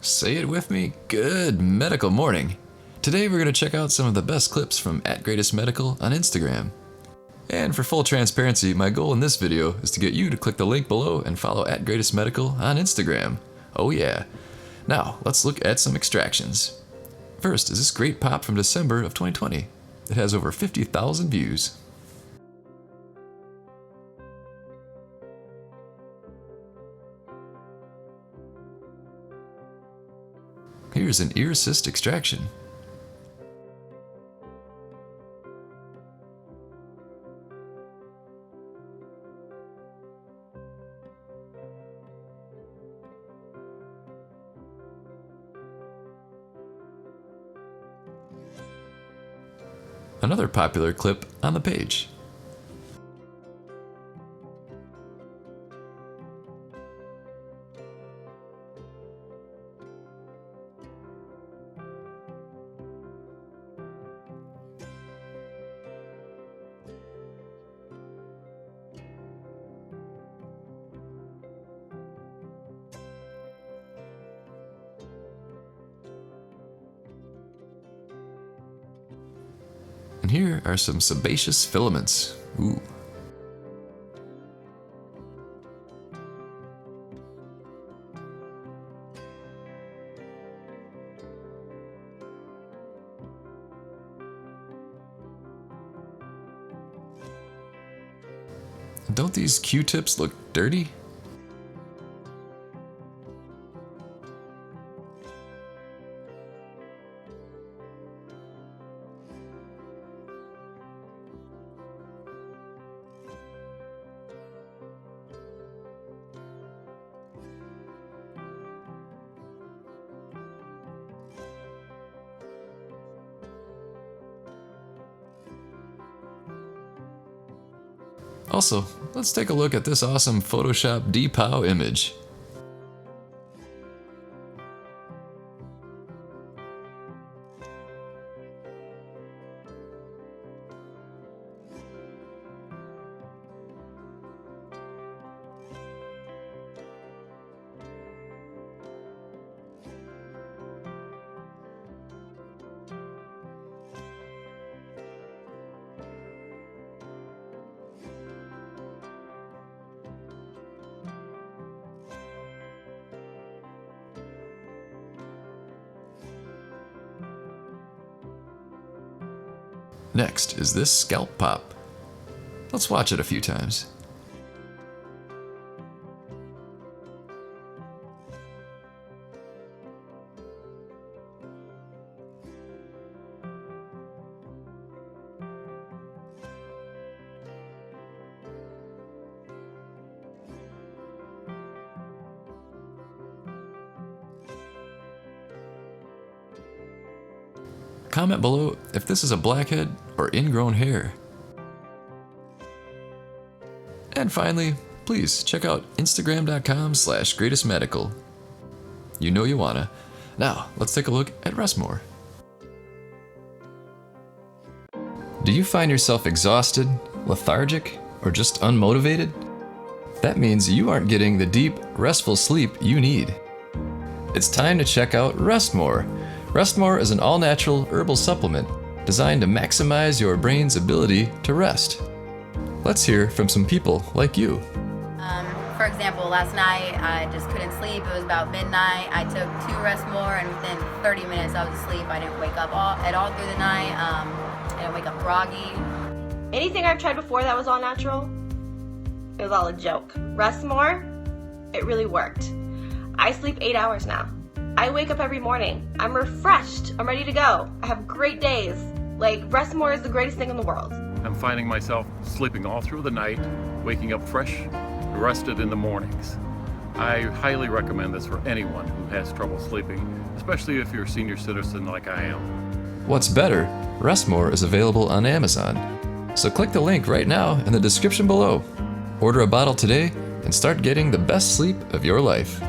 Say it with me. Good medical morning. Today we're going to check out some of the best clips from @GreatestMedical on Instagram. And for full transparency, my goal in this video is to get you to click the link below and follow @GreatestMedical on Instagram. Oh yeah. Now, let's look at some extractions. First is this great pop from December of 2020. It has over 50,000 views. Here's an ear assist extraction. Another popular clip on the page. And here are some sebaceous filaments. Ooh. Don't these Q-tips look dirty? Also, let's take a look at this awesome Photoshop DPOW image. Next is this scalp pop. Let's watch it a few times. Comment below if this is a blackhead or ingrown hair. And finally, please check out instagram.com/greatestmedical. You know you wanna. Now, let's take a look at Rest More. Do you find yourself exhausted, lethargic, or just unmotivated? That means you aren't getting the deep, restful sleep you need. It's time to check out Rest More. Rest More is an all-natural herbal supplement designed to maximize your brain's ability to rest. Let's hear from some people like you. For example, last night I just couldn't sleep. It was about midnight. I took 2 Rest More, and within 30 minutes I was asleep. I didn't wake up at all through the night. I didn't wake up groggy. Anything I've tried before that was all natural, it was all a joke. Rest More, it really worked. I sleep 8 hours now. I wake up every morning. I'm refreshed. I'm ready to go. I have great days. Like, Rest More is the greatest thing in the world. I'm finding myself sleeping all through the night, waking up fresh, rested in the mornings. I highly recommend this for anyone who has trouble sleeping, especially if you're a senior citizen like I am. What's better, Rest More is available on Amazon. So click the link right now in the description below. Order a bottle today and start getting the best sleep of your life.